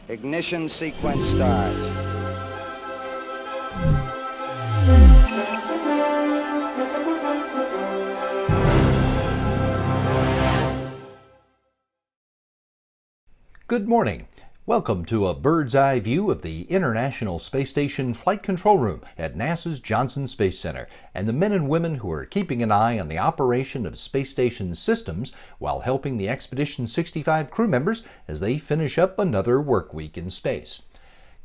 Ignition sequence starts. Good morning. Welcome to a bird's eye view of the International Space Station Flight Control Room at NASA's Johnson Space Center and the men and women who are keeping an eye on the operation of space station systems while helping the Expedition 65 crew members as they finish up another work week in space.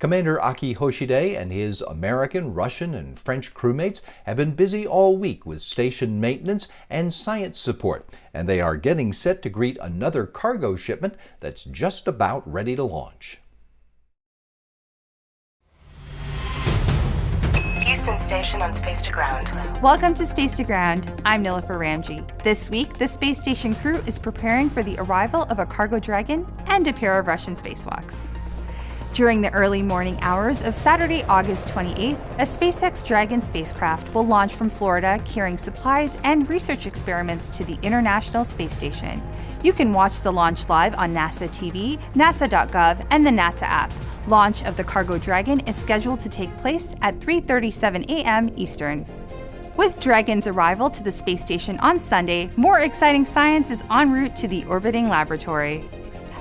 Commander Aki Hoshide and his American, Russian, and French crewmates have been busy all week with station maintenance and science support, and they are getting set to greet another cargo shipment that's just about ready to launch. Houston Station on Space to Ground. Welcome to Space to Ground. I'm Nilofer Ramji. This week, the space station crew is preparing for the arrival of a cargo Dragon and a pair of Russian spacewalks. During the early morning hours of Saturday, August 28th, a SpaceX Dragon spacecraft will launch from Florida carrying supplies and research experiments to the International Space Station. You can watch the launch live on NASA TV, nasa.gov, and the NASA app. Launch of the cargo Dragon is scheduled to take place at 3:37 a.m. Eastern. With Dragon's arrival to the space station on Sunday, more exciting science is en route to the orbiting laboratory.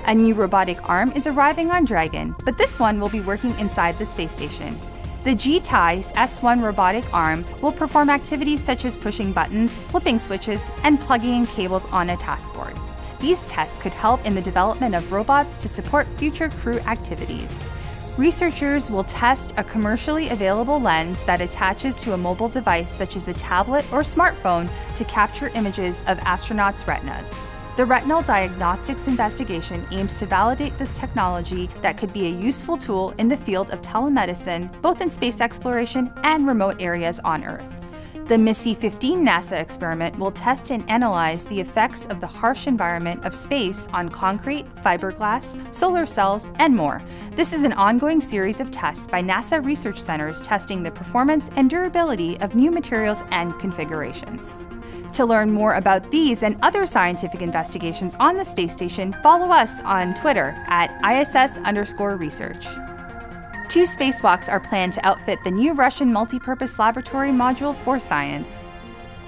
A new robotic arm is arriving on Dragon, but this one will be working inside the space station. The G-TIE's S1 robotic arm will perform activities such as pushing buttons, flipping switches, and plugging in cables on a taskboard. These tests could help in the development of robots to support future crew activities. Researchers will test a commercially available lens that attaches to a mobile device such as a tablet or smartphone to capture images of astronauts' retinas. The retinal diagnostics investigation aims to validate this technology that could be a useful tool in the field of telemedicine, both in space exploration and remote areas on Earth. The MISSY-15 NASA experiment will test and analyze the effects of the harsh environment of space on concrete, fiberglass, solar cells, and more. This is an ongoing series of tests by NASA research centers testing the performance and durability of new materials and configurations. To learn more about these and other scientific investigations on the space station, follow us on Twitter at ISS_research. 2 spacewalks are planned to outfit the new Russian multipurpose laboratory module for science.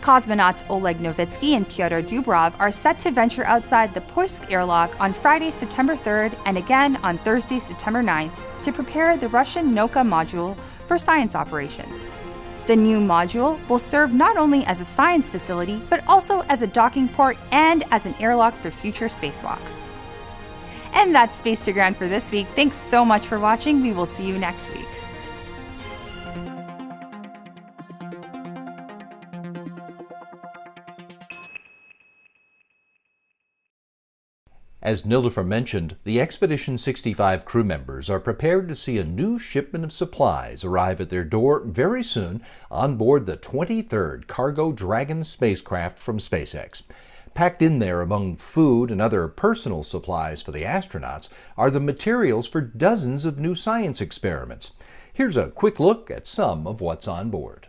Cosmonauts Oleg Novitsky and Pyotr Dubrov are set to venture outside the Poisk airlock on Friday, September 3rd, and again on Thursday, September 9th, to prepare the Russian Nauka module for science operations. The new module will serve not only as a science facility, but also as a docking port and as an airlock for future spacewalks. And that's Space to Ground for this week. Thanks so much for watching. We will see you next week. As Nilofer mentioned, the Expedition 65 crew members are prepared to see a new shipment of supplies arrive at their door very soon on board the 23rd cargo Dragon spacecraft from SpaceX. Packed in there among food and other personal supplies for the astronauts are the materials for dozens of new science experiments. Here's a quick look at some of what's on board.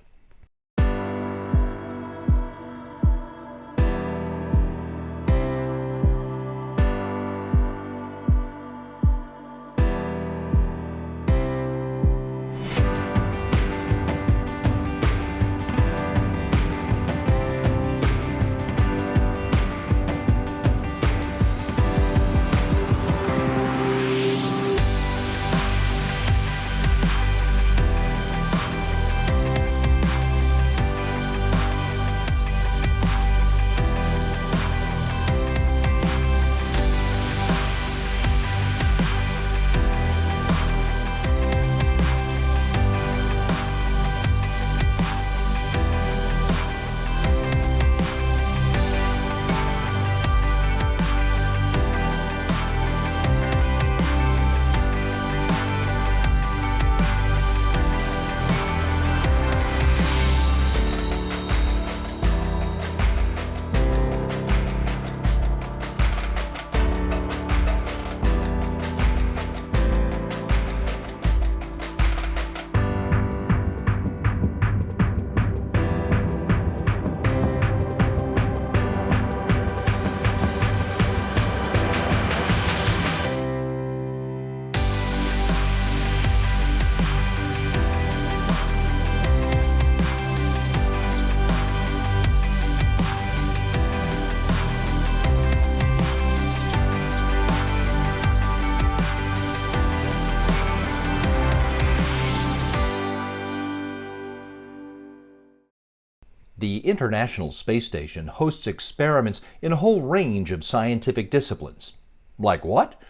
The International Space Station hosts experiments in a whole range of scientific disciplines. Like what?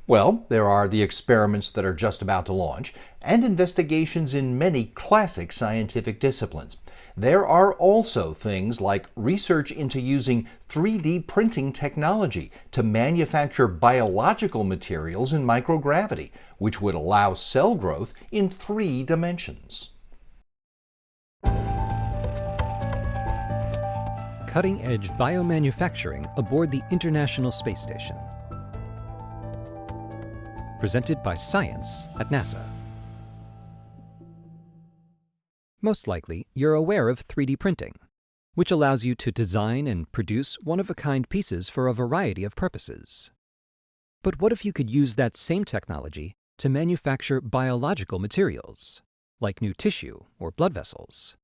Well, there are the experiments that are just about to launch, and investigations in many classic scientific disciplines. There are also things like research into using 3D printing technology to manufacture biological materials in microgravity, which would allow cell growth in 3 dimensions. Cutting-edge biomanufacturing aboard the International Space Station. Presented by Science at NASA. Most likely, you're aware of 3D printing, which allows you to design and produce one-of-a-kind pieces for a variety of purposes. But what if you could use that same technology to manufacture biological materials, like new tissue or blood vessels?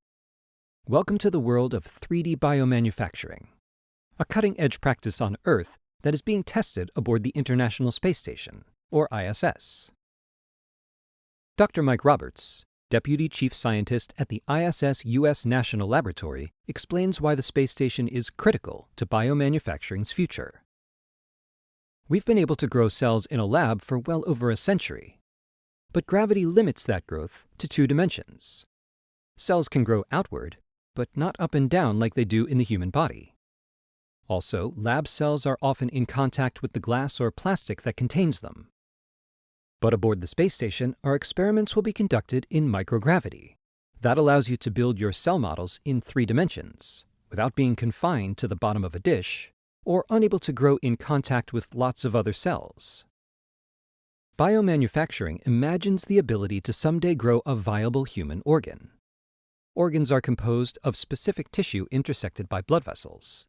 Welcome to the world of 3D biomanufacturing, a cutting-edge practice on Earth that is being tested aboard the International Space Station, or ISS. Dr. Mike Roberts, Deputy Chief Scientist at the ISS U.S. National Laboratory, explains why the space station is critical to biomanufacturing's future. We've been able to grow cells in a lab for well over a century, but gravity limits that growth to 2 dimensions. Cells can grow outward, but not up and down like they do in the human body. Also, lab cells are often in contact with the glass or plastic that contains them. But aboard the space station, our experiments will be conducted in microgravity. That allows you to build your cell models in 3 dimensions, without being confined to the bottom of a dish, or unable to grow in contact with lots of other cells. Biomanufacturing imagines the ability to someday grow a viable human organ. Organs are composed of specific tissue intersected by blood vessels.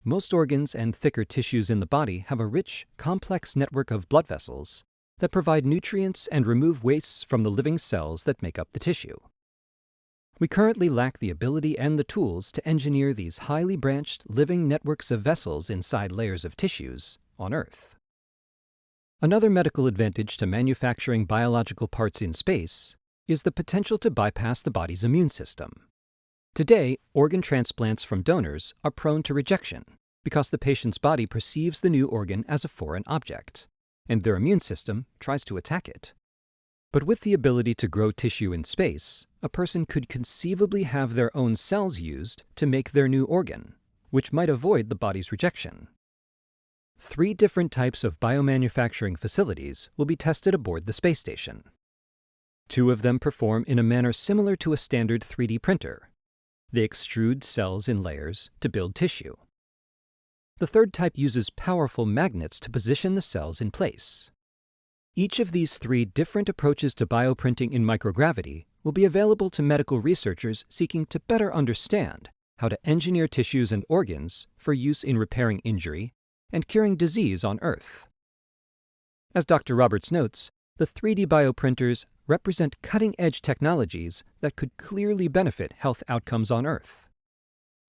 Most organs and thicker tissues in the body have a rich, complex network of blood vessels that provide nutrients and remove wastes from the living cells that make up the tissue. We currently lack the ability and the tools to engineer these highly branched, living networks of vessels inside layers of tissues on Earth. Another medical advantage to manufacturing biological parts in space is the potential to bypass the body's immune system. Today, organ transplants from donors are prone to rejection because the patient's body perceives the new organ as a foreign object, and their immune system tries to attack it. But with the ability to grow tissue in space, a person could conceivably have their own cells used to make their new organ, which might avoid the body's rejection. 3 different types of biomanufacturing facilities will be tested aboard the space station. 2 of them perform in a manner similar to a standard 3D printer. They extrude cells in layers to build tissue. The 3rd type uses powerful magnets to position the cells in place. Each of these 3 different approaches to bioprinting in microgravity will be available to medical researchers seeking to better understand how to engineer tissues and organs for use in repairing injury and curing disease on Earth. As Dr. Roberts notes, the 3D bioprinters represent cutting-edge technologies that could clearly benefit health outcomes on Earth.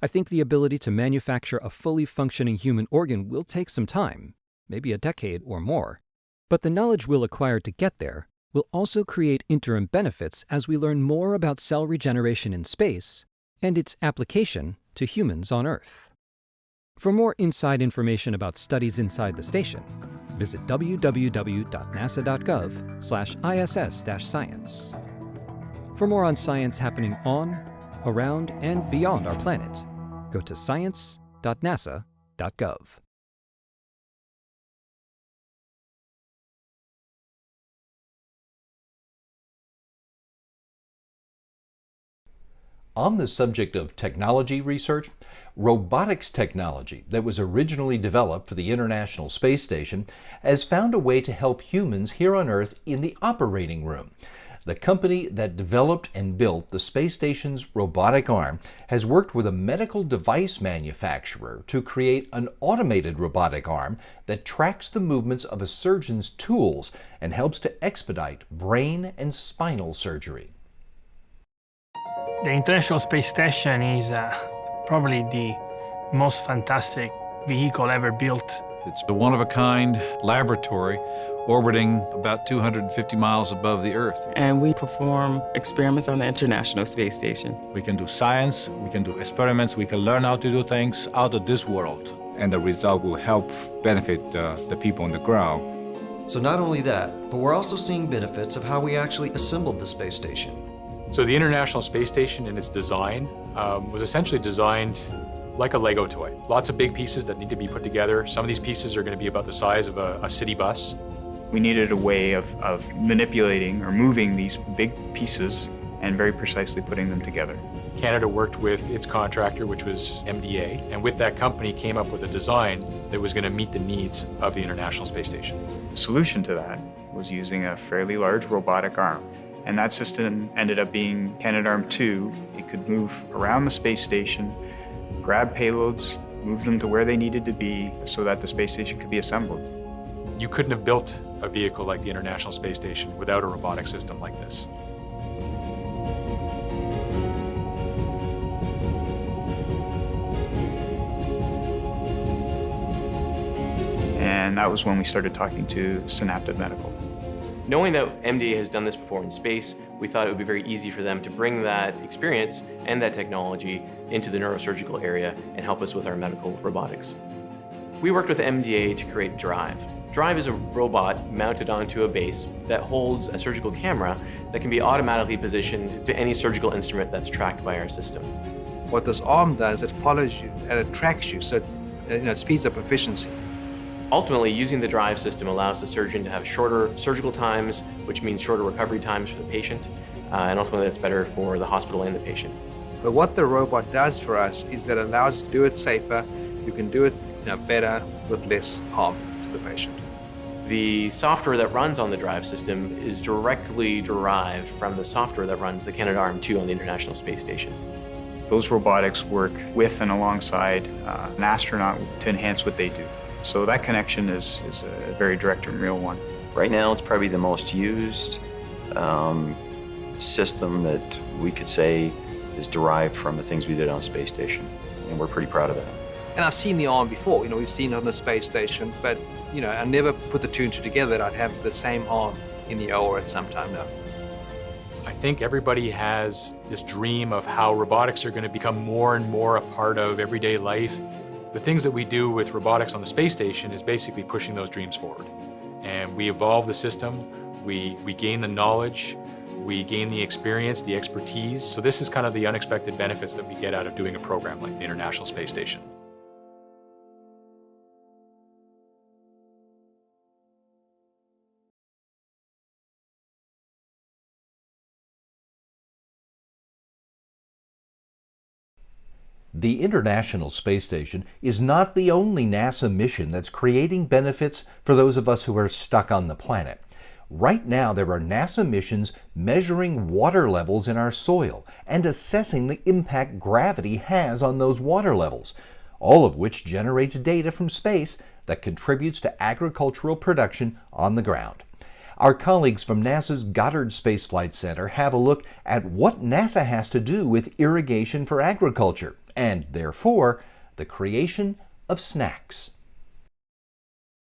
I think the ability to manufacture a fully functioning human organ will take some time, maybe a decade or more, but the knowledge we'll acquire to get there will also create interim benefits as we learn more about cell regeneration in space and its application to humans on Earth. For more inside information about studies inside the station, visit www.nasa.gov/ISS-science. For more on science happening on, around, and beyond our planet, go to science.nasa.gov. On the subject of technology research, robotics technology that was originally developed for the International Space Station has found a way to help humans here on Earth in the operating room. The company that developed and built the space station's robotic arm has worked with a medical device manufacturer to create an automated robotic arm that tracks the movements of a surgeon's tools and helps to expedite brain and spinal surgery. The International Space Station is probably the most fantastic vehicle ever built It's a one-of-a-kind laboratory orbiting about 250 miles above the Earth. And we perform experiments on the International Space Station. We can do science, we can do experiments, we can learn how to do things out of this world. And the result will help benefit the people on the ground. So not only that, but we're also seeing benefits of how we actually assembled the space station. So the International Space Station in its design was essentially designed like a Lego toy. Lots of big pieces that need to be put together. Some of these pieces are going to be about the size of a city bus. We needed a way of manipulating or moving these big pieces and very precisely putting them together. Canada worked with its contractor, which was MDA, and with that company came up with a design that was going to meet the needs of the International Space Station. The solution to that was using a fairly large robotic arm. And that system ended up being Canadarm2. It could move around the space station, grab payloads, move them to where they needed to be so that the space station could be assembled. You couldn't have built a vehicle like the International Space Station without a robotic system like this. And that was when we started talking to Synaptive Medical. Knowing that MDA has done this before in space, we thought it would be very easy for them to bring that experience and that technology into the neurosurgical area and help us with our medical robotics. We worked with MDA to create Drive. Drive is a robot mounted onto a base that holds a surgical camera that can be automatically positioned to any surgical instrument that's tracked by our system. What this arm does, it follows you and it tracks you, so it speeds up efficiency. Ultimately, using the Drive system allows the surgeon to have shorter surgical times, which means shorter recovery times for the patient, and ultimately that's better for the hospital and the patient. But what the robot does for us is that it allows us to do it safer. You can do it better with less harm to the patient. The software that runs on the Drive system is directly derived from the software that runs the Canadarm2 on the International Space Station. Those robotics work with and alongside an astronaut to enhance what they do. So that connection is a very direct and real one. Right now, it's probably the most used system that we could say is derived from the things we did on the space station, and we're pretty proud of that. And I've seen the arm before, we've seen it on the space station, but I never put the two and two together that I'd have the same arm in the OR at some time now. I think everybody has this dream of how robotics are going to become more and more a part of everyday life. The things that we do with robotics on the space station is basically pushing those dreams forward. And we evolve the system, we gain the knowledge, we gain the experience, the expertise. So this is kind of the unexpected benefits that we get out of doing a program like the International Space Station. The International Space Station is not the only NASA mission that's creating benefits for those of us who are stuck on the planet. Right now, there are NASA missions measuring water levels in our soil and assessing the impact gravity has on those water levels, all of which generates data from space that contributes to agricultural production on the ground. Our colleagues from NASA's Goddard Space Flight Center have a look at what NASA has to do with irrigation for agriculture, and therefore, the creation of snacks.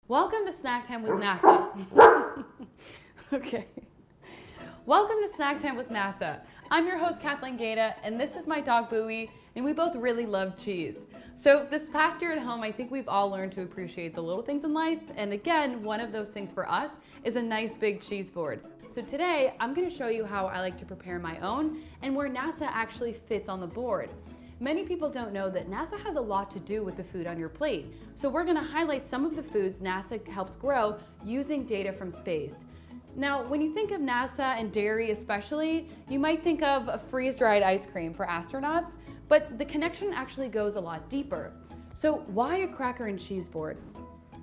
Welcome to Snack Time with NASA. Okay. Welcome to Snack Time with NASA. I'm your host, Kathleen Gaeta, and this is my dog, Bowie, and we both really love cheese. So this past year at home, I think we've all learned to appreciate the little things in life, and again, one of those things for us is a nice big cheese board. So today, I'm going to show you how I like to prepare my own and where NASA actually fits on the board. Many people don't know that NASA has a lot to do with the food on your plate. So we're going to highlight some of the foods NASA helps grow using data from space. Now, when you think of NASA and dairy especially, you might think of a freeze-dried ice cream for astronauts, but the connection actually goes a lot deeper. So why a cracker and cheese board?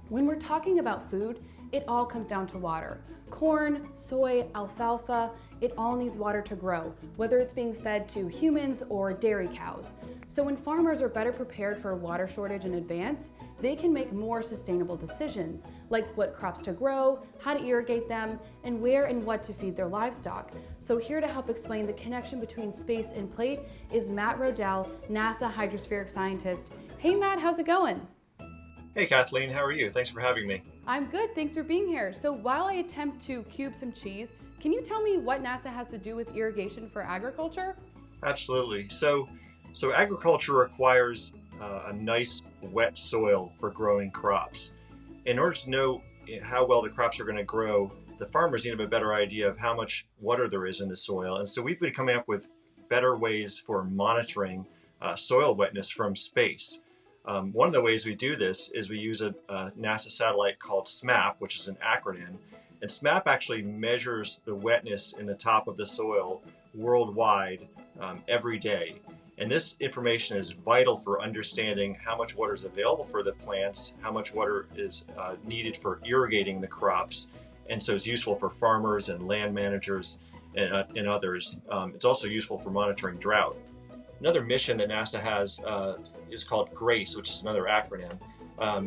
When we're talking about food, it all comes down to water. Corn, soy, alfalfa, it all needs water to grow, whether it's being fed to humans or dairy cows. So when farmers are better prepared for a water shortage in advance, they can make more sustainable decisions, like what crops to grow, how to irrigate them, and where and what to feed their livestock. So here to help explain the connection between space and plate is Matt Rodell, NASA hydrospheric scientist. Hey Matt, how's it going? Hey Kathleen, how are you? Thanks for having me. I'm good, thanks for being here. So while I attempt to cube some cheese, can you tell me what NASA has to do with irrigation for agriculture? Absolutely. So agriculture requires a nice wet soil for growing crops. In order to know how well the crops are going to grow, the farmers need to have a better idea of how much water there is in the soil. And so we've been coming up with better ways for monitoring soil wetness from space. One of the ways we do this is we use a NASA satellite called SMAP, which is an acronym. And SMAP actually measures the wetness in the top of the soil worldwide every day. And this information is vital for understanding how much water is available for the plants, how much water is needed for irrigating the crops. And so it's useful for farmers and land managers and others. It's also useful for monitoring drought. Another mission that NASA has is called GRACE, which is another acronym.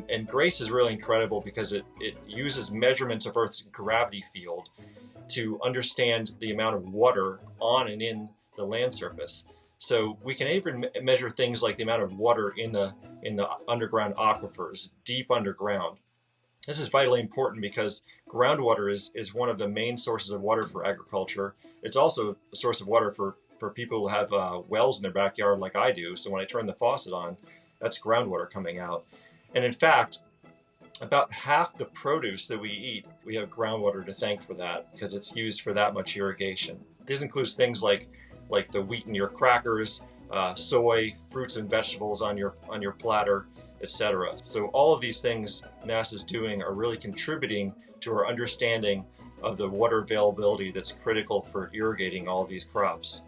And GRACE is really incredible because it uses measurements of Earth's gravity field to understand the amount of water on and in the land surface. So we can even measure things like the amount of water in the underground aquifers, deep underground. This is vitally important because groundwater is one of the main sources of water for agriculture. It's also a source of water for people who have wells in their backyard like I do. So when I turn the faucet on, that's groundwater coming out. And in fact, about half the produce that we eat, we have groundwater to thank for that because it's used for that much irrigation. This includes things like the wheat in your crackers, soy, fruits and vegetables on your platter, etc. So all of these things NASA's doing are really contributing to our understanding of the water availability that's critical for irrigating all of these crops.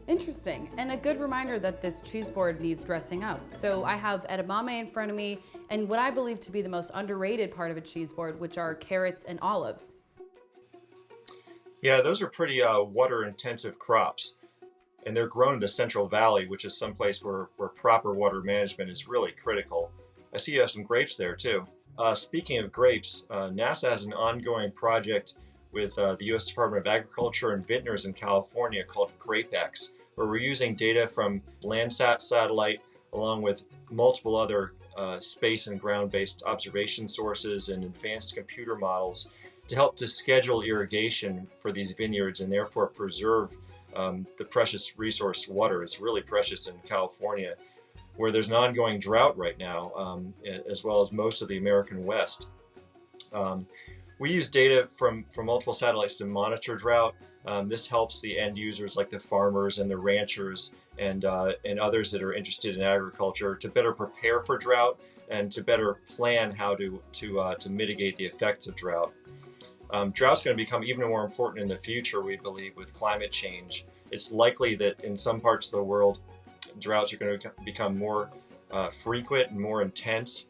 Interesting, and a good reminder that this cheese board needs dressing up. So I have edamame in front of me, and what I believe to be the most underrated part of a cheese board, which are carrots and olives. Yeah, those are pretty water-intensive crops, and they're grown in the Central Valley, which is someplace where proper water management is really critical. I see you have some grapes there too. Speaking of grapes, NASA has an ongoing project with the U.S. Department of Agriculture and vintners in California called GrapeX, where we're using data from Landsat satellite along with multiple other space and ground-based observation sources and advanced computer models to help to schedule irrigation for these vineyards and therefore preserve the precious resource water. It's really precious in California, where there's an ongoing drought right now, as well as most of the American West. We use data from multiple satellites to monitor drought. This helps the end users like the farmers and the ranchers and others that are interested in agriculture to better prepare for drought and to better plan how to mitigate the effects of drought. Drought's going to become even more important in the future, we believe, with climate change. It's likely that in some parts of the world, droughts are going to become more frequent and more intense.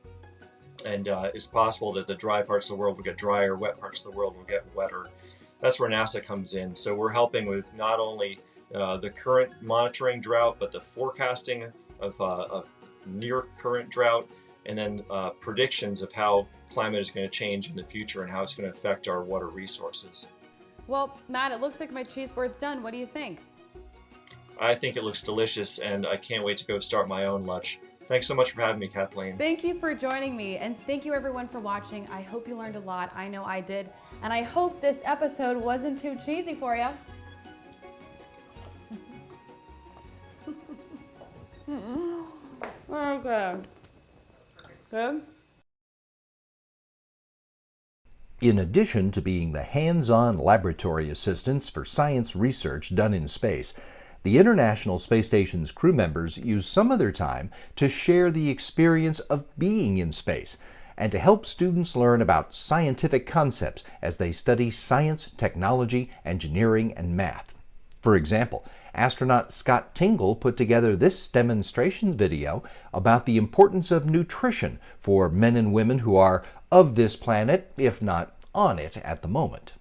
And it's possible that the dry parts of the world will get drier, wet parts of the world will get wetter. That's where NASA comes in. So we're helping with not only the current monitoring drought, but the forecasting of near current drought, and then predictions of how climate is going to change in the future and how it's going to affect our water resources. Well, Matt, it looks like my cheese board's done. What do you think? I think it looks delicious, and I can't wait to go start my own lunch. Thanks so much for having me, Kathleen. Thank you for joining me, and thank you everyone for watching. I hope you learned a lot. I know I did, and I hope this episode wasn't too cheesy for you. Okay. Good? In addition to being the hands-on laboratory assistants for science research done in space, the International Space Station's crew members use some of their time to share the experience of being in space and to help students learn about scientific concepts as they study science, technology, engineering, and math. For example, astronaut Scott Tingle put together this demonstration video about the importance of nutrition for men and women who are of this planet, if not on it at the moment.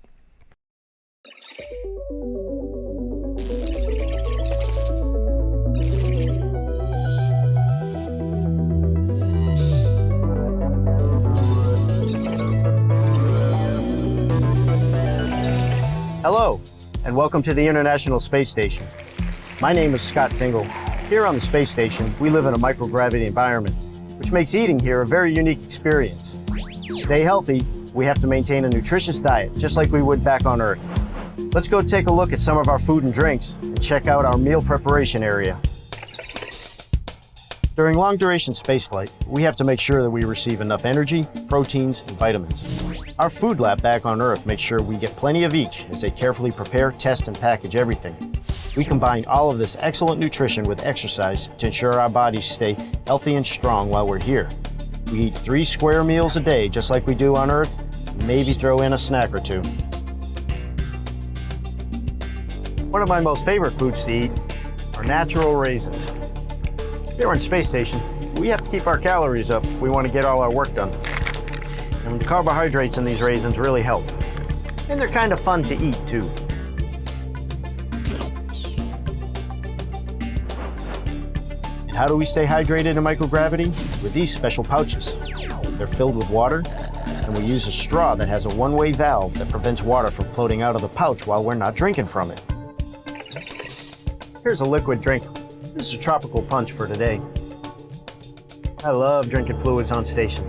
Hello, and welcome to the International Space Station. My name is Scott Tingle. Here on the space station, we live in a microgravity environment. which makes eating here a very unique experience. To stay healthy, we have to maintain a nutritious diet, just like we would back on Earth. Let's go take a look at some of our food and drinks and check out our meal preparation area. During long-duration spaceflight, we have to make sure that we receive enough energy, proteins, and vitamins. Our food lab back on Earth makes sure we get plenty of each as they carefully prepare, test, and package everything. We combine all of this excellent nutrition with exercise to ensure our bodies stay healthy and strong while we're here. We eat 3 square meals a day, just like we do on Earth, and maybe throw in a snack or two. One of my most favorite foods to eat are natural raisins. Here on Space Station, we have to keep our calories up if we want to get all our work done. And the carbohydrates in these raisins really help. And they're kind of fun to eat, too. And how do we stay hydrated in microgravity? With these special pouches. They're filled with water, and we use a straw that has a one-way valve that prevents water from floating out of the pouch while we're not drinking from it. Here's a liquid drink. This is a tropical punch for today. I love drinking fluids on station.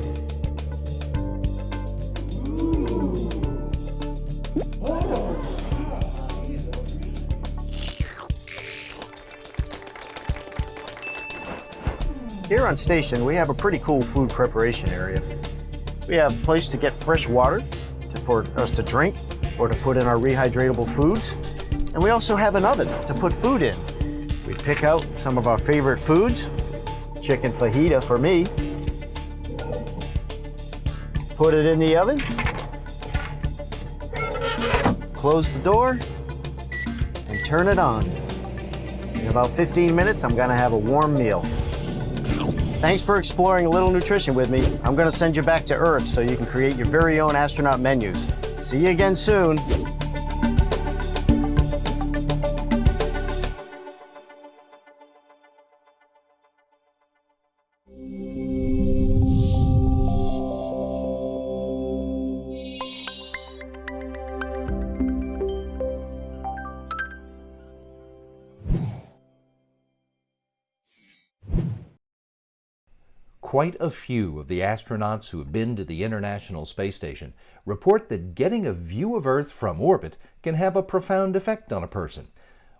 Here on station, we have a pretty cool food preparation area. We have a place to get fresh water for us to drink or to put in our rehydratable foods. And we also have an oven to put food in. We pick out some of our favorite foods, chicken fajita for me. Put it in the oven. Close the door and turn it on. In about 15 minutes, I'm gonna have a warm meal. Thanks for exploring a little nutrition with me. I'm gonna send you back to Earth so you can create your very own astronaut menus. See you again soon. Quite a few of the astronauts who have been to the International Space Station report that getting a view of Earth from orbit can have a profound effect on a person.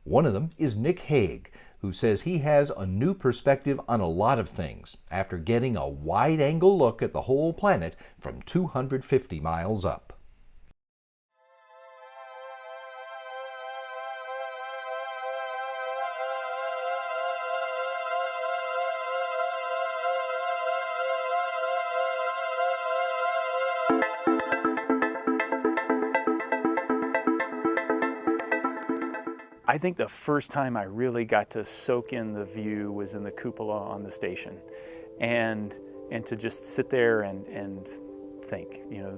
One of them is Nick Hague, who says he has a new perspective on a lot of things after getting a wide-angle look at the whole planet from 250 miles up. I think the first time I really got to soak in the view was in the cupola on the station, and to just sit there and think. You know,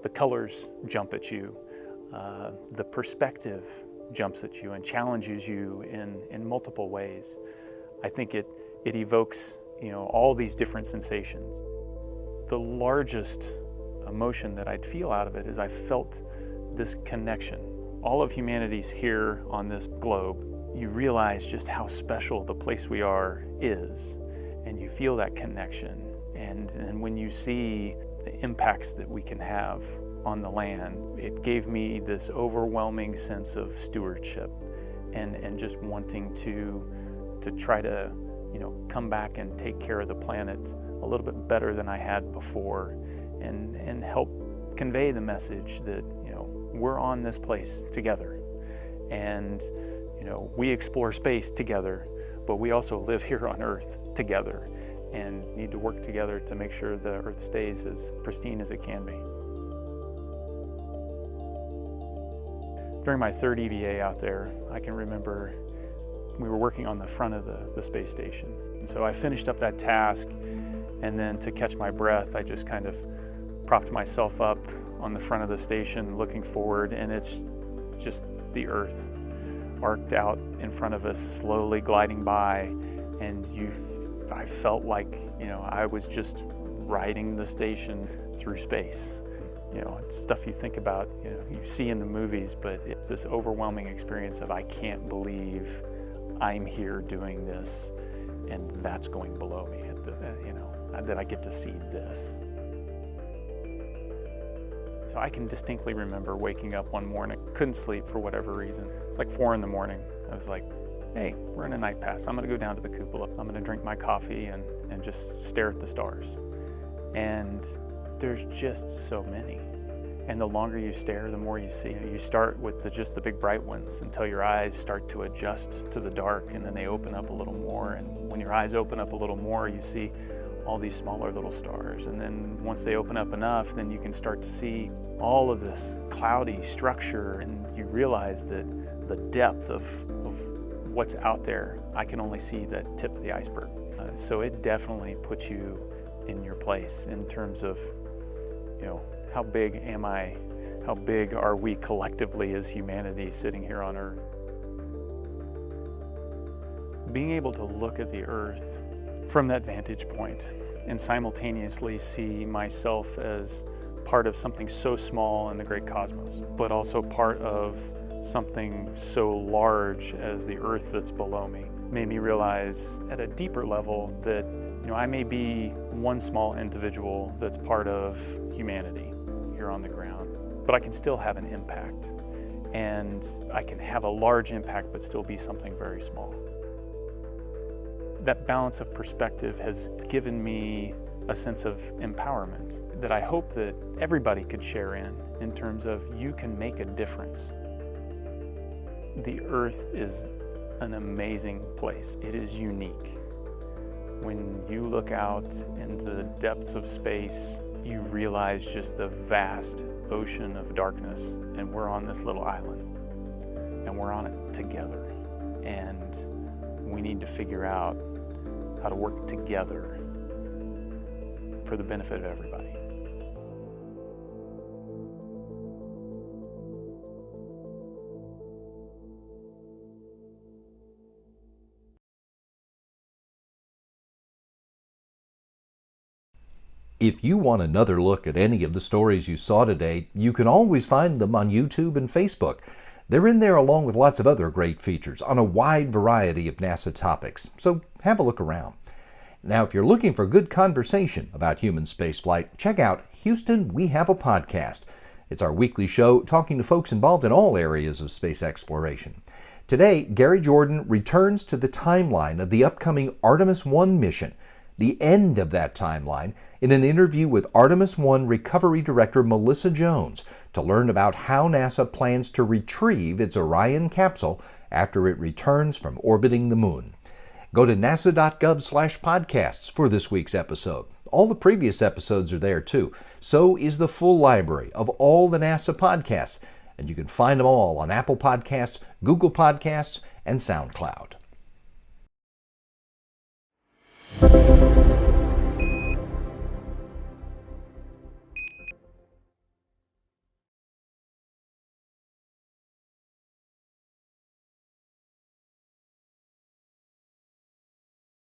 the colors jump at you, the perspective jumps at you and challenges you in multiple ways. I think it evokes, you know, all these different sensations. The largest emotion that I'd feel out of it is I felt this connection. All of humanity's here on this globe. You realize just how special the place we are is, and you feel that connection. And when you see the impacts that we can have on the land, it gave me this overwhelming sense of stewardship and just wanting to try to, you know, come back and take care of the planet a little bit better than I had before, and help convey the message that, you know, we're on this place together, and, you know, we explore space together, but we also live here on Earth together and need to work together to make sure the Earth stays as pristine as it can be. During my third EVA out there, I can remember we were working on the front of the space station. And so I finished up that task, and then to catch my breath, I just kind of propped myself up on the front of the station looking forward, and it's just the Earth arced out in front of us, slowly gliding by, and I felt like, you know, I was just riding the station through space. You know, it's stuff you think about, you know, you see in the movies, but it's this overwhelming experience of, I can't believe I'm here doing this, and that's going below me at the, you know. that I get to see this. So I can distinctly remember waking up one morning, couldn't sleep for whatever reason. It's like 4 in the morning. I was like, hey, we're in a night pass. I'm gonna go down to the cupola. I'm gonna drink my coffee and just stare at the stars. And there's just so many. And the longer you stare, the more you see. You start with just the big bright ones until your eyes start to adjust to the dark, and then they open up a little more. And when your eyes open up a little more, you see all these smaller little stars. And then once they open up enough, then you can start to see all of this cloudy structure, and you realize that the depth of what's out there, I can only see the tip of the iceberg. So it definitely puts you in your place in terms of, how big am I? How big are we collectively as humanity sitting here on Earth? Being able to look at the Earth from that vantage point and simultaneously see myself as part of something so small in the great cosmos, but also part of something so large as the Earth that's below me, made me realize at a deeper level that I may be one small individual that's part of humanity here on the ground, but I can still have an impact, and I can have a large impact but still be something very small. That balance of perspective has given me a sense of empowerment that I hope that everybody could share in terms of you can make a difference. The Earth is an amazing place. It is unique. When you look out into the depths of space, you realize just the vast ocean of darkness, and we're on this little island, and we're on it together. And we need to figure out how to work together for the benefit of everybody. If you want another look at any of the stories you saw today, you can always find them on YouTube and Facebook. They're in there along with lots of other great features on a wide variety of NASA topics, so have a look around. Now, if you're looking for good conversation about human spaceflight, check out Houston, We Have a Podcast. It's our weekly show talking to folks involved in all areas of space exploration. Today, Gary Jordan returns to the timeline of the upcoming Artemis 1 mission, the end of that timeline, in an interview with Artemis 1 Recovery Director Melissa Jones to learn about how NASA plans to retrieve its Orion capsule after it returns from orbiting the moon. Go to nasa.gov/podcasts for this week's episode. All the previous episodes are there too. So is the full library of all the NASA podcasts, and you can find them all on Apple Podcasts, Google Podcasts, and SoundCloud.